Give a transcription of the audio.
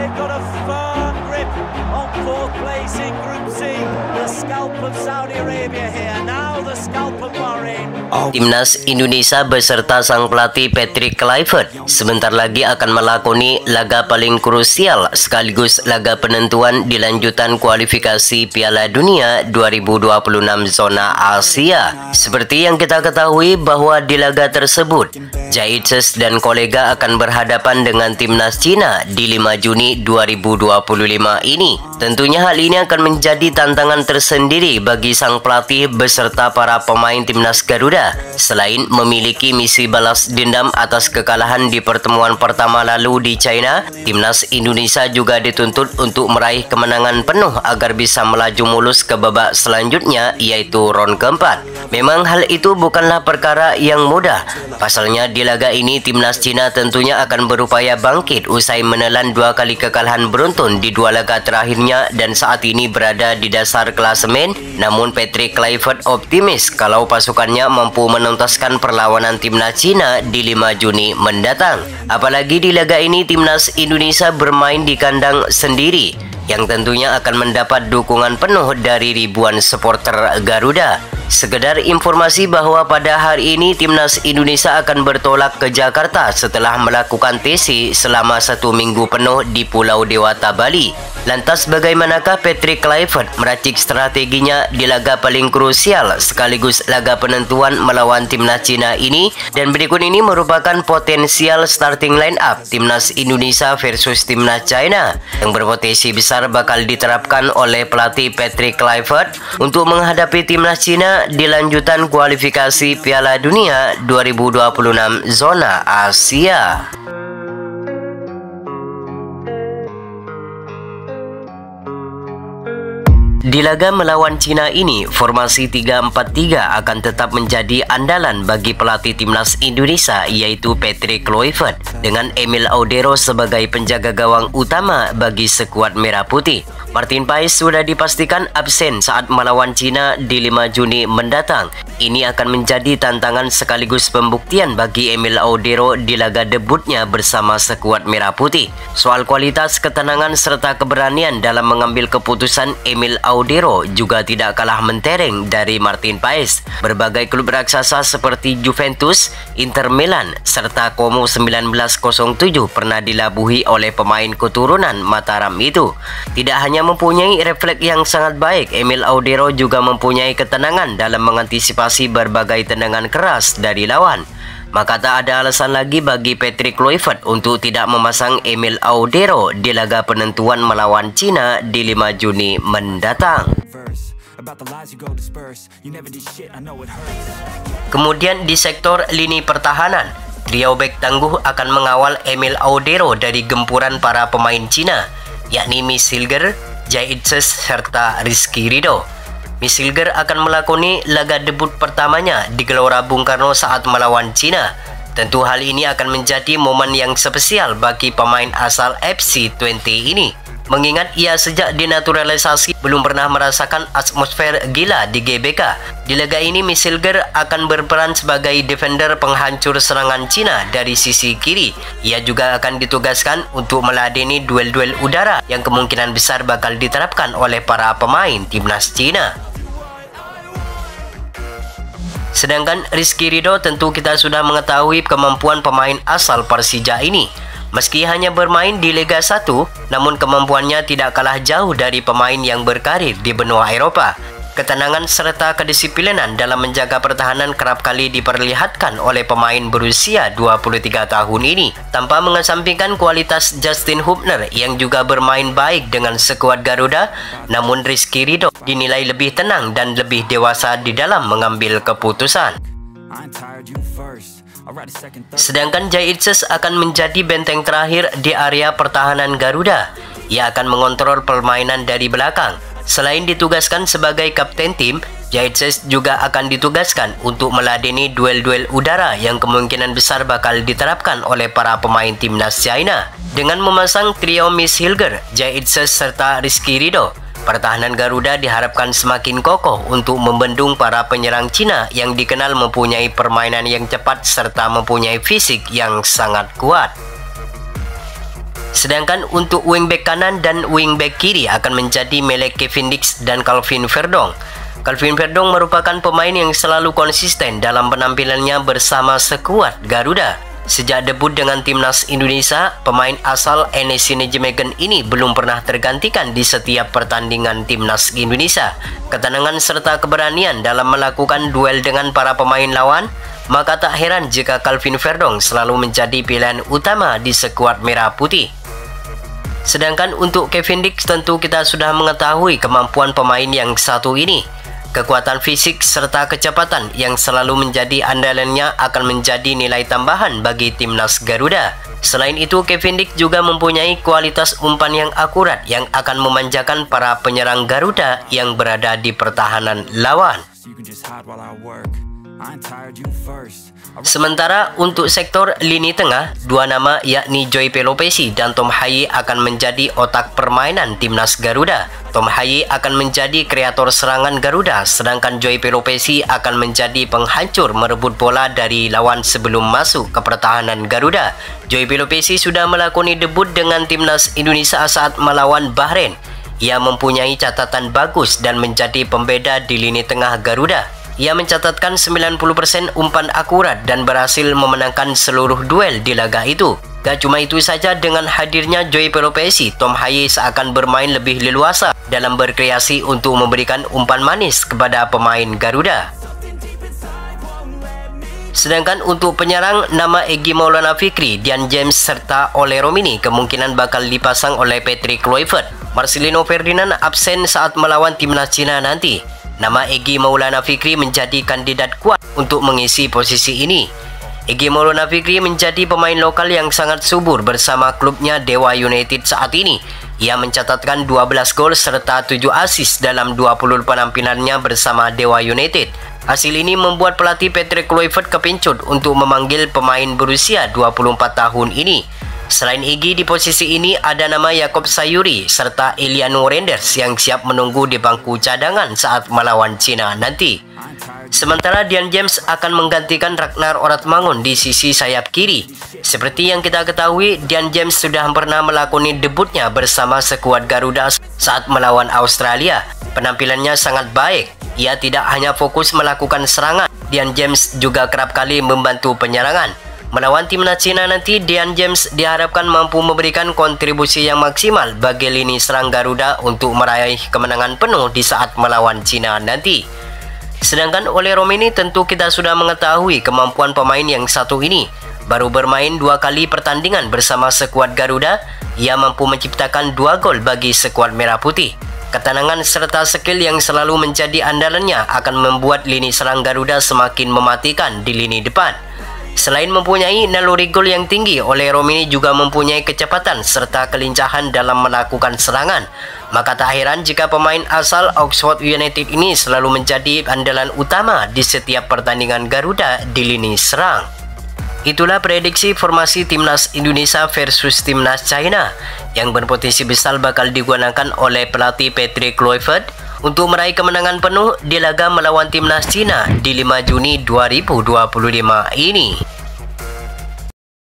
they've got a firm grip on fourth place in Group C. The scalp of Saudi Arabia here. Now the scalp of Bahrain. Timnas Indonesia beserta sang pelatih Patrick Kluivert sebentar lagi akan melakoni laga paling krusial sekaligus laga penentuan di lanjutan kualifikasi Piala Dunia 2026 zona Asia. Seperti yang kita ketahui bahwa di laga tersebut, Zhaitzes dan kolega akan berhadapan dengan timnas Cina di 5 Juni 2025 ini. Tentunya hal ini akan menjadi tantangan tersendiri bagi sang pelatih beserta para pemain timnas Garuda. Selain memiliki misi balas dendam atas kekalahan di pertemuan pertama lalu di China, timnas Indonesia juga dituntut untuk meraih kemenangan penuh agar bisa melaju mulus ke babak selanjutnya, yaitu round keempat. Memang hal itu bukanlah perkara yang mudah. Pasalnya di laga ini timnas Cina tentunya akan berupaya bangkit usai menelan 2 kali kekalahan beruntun di 2 laga terakhirnya dan saat ini berada di dasar klasemen. Namun Patrick Kluivert optimis kalau pasukannya mampu menuntaskan perlawanan timnas Cina di 5 Juni mendatang. Apalagi di laga ini timnas Indonesia bermain di kandang sendiri yang tentunya akan mendapat dukungan penuh dari ribuan supporter Garuda. Sekedar informasi bahwa pada hari ini timnas Indonesia akan bertolak ke Jakarta setelah melakukan TC selama 1 minggu penuh di Pulau Dewata, Bali. Lantas bagaimanakah Patrick Kluivert meracik strateginya di laga paling krusial sekaligus laga penentuan melawan timnas Cina ini? Dan berikut ini merupakan potensial starting line up timnas Indonesia versus timnas China yang berpotensi besar bakal diterapkan oleh pelatih Patrick Kluivert untuk menghadapi timnas Cina di lanjutan kualifikasi Piala Dunia 2026 zona Asia. Di laga melawan Cina ini, formasi 3-4-3 akan tetap menjadi andalan bagi pelatih timnas Indonesia, yaitu Patrick Kluivert dengan Emil Audero sebagai penjaga gawang utama bagi skuad Merah Putih. Martin Paes sudah dipastikan absen saat melawan Cina di 5 Juni mendatang. Ini akan menjadi tantangan sekaligus pembuktian bagi Emil Audero di laga debutnya bersama skuad Merah Putih. Soal kualitas, ketenangan serta keberanian dalam mengambil keputusan, Emil Audero juga tidak kalah mentereng dari Martin Paes. Berbagai klub raksasa seperti Juventus, Inter Milan, serta Como 1907 pernah dilabuhi oleh pemain keturunan Mataram itu. Tidak hanya mempunyai refleks yang sangat baik, Emil Audero juga mempunyai ketenangan dalam mengantisipasi berbagai tendangan keras dari lawan. Maka tak ada alasan lagi bagi Patrick Kluivert untuk tidak memasang Emil Audero di laga penentuan melawan Cina di 5 Juni mendatang. Kemudian di sektor lini pertahanan, trio bek tangguh akan mengawal Emil Audero dari gempuran para pemain Cina, yakni Miss Hilger, Zhaitzes serta Rizky Ridho. Miss Hilger akan melakoni laga debut pertamanya di Gelora Bung Karno saat melawan Cina. Tentu hal ini akan menjadi momen yang spesial bagi pemain asal FC20 ini, mengingat ia sejak dinaturalisasi belum pernah merasakan atmosfer gila di GBK. Di laga ini Miss Hilger akan berperan sebagai defender penghancur serangan Cina dari sisi kiri. Ia juga akan ditugaskan untuk meladeni duel-duel udara yang kemungkinan besar bakal diterapkan oleh para pemain timnas Cina. Sedangkan Rizky Ridho, tentu kita sudah mengetahui kemampuan pemain asal Persija ini. Meski hanya bermain di Liga 1, namun kemampuannya tidak kalah jauh dari pemain yang berkarir di benua Eropa. Ketenangan serta kedisiplinan dalam menjaga pertahanan kerap kali diperlihatkan oleh pemain berusia 23 tahun ini, tanpa mengesampingkan kualitas Justin Hubner yang juga bermain baik dengan skuad Garuda. Namun Rizky Ridho dinilai lebih tenang dan lebih dewasa di dalam mengambil keputusan. Sedangkan Zhaitzes akan menjadi benteng terakhir di area pertahanan Garuda. Ia akan mengontrol permainan dari belakang. Selain ditugaskan sebagai kapten tim, Zhaitzes juga akan ditugaskan untuk meladeni duel-duel udara yang kemungkinan besar bakal diterapkan oleh para pemain timnas China. Dengan memasang trio Miss Hilger, Zhaitzes serta Rizky Ridho, pertahanan Garuda diharapkan semakin kokoh untuk membendung para penyerang Cina yang dikenal mempunyai permainan yang cepat serta mempunyai fisik yang sangat kuat. Sedangkan untuk wingback kanan dan wingback kiri akan menjadi Malik Cavendish dan Calvin Verdong. Calvin Verdong merupakan pemain yang selalu konsisten dalam penampilannya bersama skuad Garuda. Sejak debut dengan timnas Indonesia, pemain asal NEC Nijmegen ini belum pernah tergantikan di setiap pertandingan timnas Indonesia. Ketenangan serta keberanian dalam melakukan duel dengan para pemain lawan, maka tak heran jika Calvin Verdong selalu menjadi pilihan utama di skuad merah putih. Sedangkan untuk Cavendish tentu kita sudah mengetahui kemampuan pemain yang satu ini. Kekuatan fisik serta kecepatan yang selalu menjadi andalannya akan menjadi nilai tambahan bagi timnas Garuda. Selain itu, Cavendish juga mempunyai kualitas umpan yang akurat yang akan memanjakan para penyerang Garuda yang berada di pertahanan lawan. Sementara untuk sektor lini tengah, dua nama yakni Joy Pelopesi dan Tom Haye akan menjadi otak permainan timnas Garuda. Tom Haye akan menjadi kreator serangan Garuda, sedangkan Joy Pelopesi akan menjadi penghancur merebut bola dari lawan sebelum masuk ke pertahanan Garuda. Joy Pelopesi sudah melakoni debut dengan timnas Indonesia saat melawan Bahrain. Ia mempunyai catatan bagus dan menjadi pembeda di lini tengah Garuda. Ia mencatatkan 90% umpan akurat dan berhasil memenangkan seluruh duel di laga itu. Gak cuma itu saja, dengan hadirnya Joy Pelopesi, Tom Haye seakan bermain lebih leluasa dalam berkreasi untuk memberikan umpan manis kepada pemain Garuda. Sedangkan untuk penyerang, nama Egy Maulana Fikri, Dian James serta Ole Romini kemungkinan bakal dipasang oleh Patrick Kluivert. Marcelino Ferdinand absen saat melawan timnas Cina nanti. Nama Egy Maulana Fikri menjadi kandidat kuat untuk mengisi posisi ini. Egy Maulana Fikri menjadi pemain lokal yang sangat subur bersama klubnya Dewa United saat ini. Ia mencatatkan 12 gol serta 7 assist dalam 20 penampilannya bersama Dewa United. Hasil ini membuat pelatih Patrick Kluivert kepincut untuk memanggil pemain berusia 24 tahun ini. Selain Egy, di posisi ini ada nama Jakob Sayuri serta Eliano Renders yang siap menunggu di bangku cadangan saat melawan Cina nanti. Sementara Dian James akan menggantikan Ragnar Oratmangun di sisi sayap kiri. Seperti yang kita ketahui, Dian James sudah pernah melakoni debutnya bersama skuad Garuda saat melawan Australia. Penampilannya sangat baik. Ia tidak hanya fokus melakukan serangan, Dian James juga kerap kali membantu penyerangan. Melawan timnas Cina nanti, Dian James diharapkan mampu memberikan kontribusi yang maksimal bagi lini serang Garuda untuk meraih kemenangan penuh di saat melawan Cina nanti. Sedangkan Ole Romini tentu kita sudah mengetahui kemampuan pemain yang satu ini. Baru bermain 2 kali pertandingan bersama skuad Garuda, ia mampu menciptakan 2 gol bagi skuad Merah Putih. Ketenangan serta skill yang selalu menjadi andalannya akan membuat lini serang Garuda semakin mematikan di lini depan. Selain mempunyai naluri gol yang tinggi, Ole Romini juga mempunyai kecepatan serta kelincahan dalam melakukan serangan. Maka tak heran jika pemain asal Oxford United ini selalu menjadi andalan utama di setiap pertandingan Garuda di lini serang. Itulah prediksi formasi timnas Indonesia versus timnas China yang berpotensi besar bakal digunakan oleh pelatih Patrick Kluivert untuk meraih kemenangan penuh di laga melawan timnas Cina di 5 Juni 2025 ini.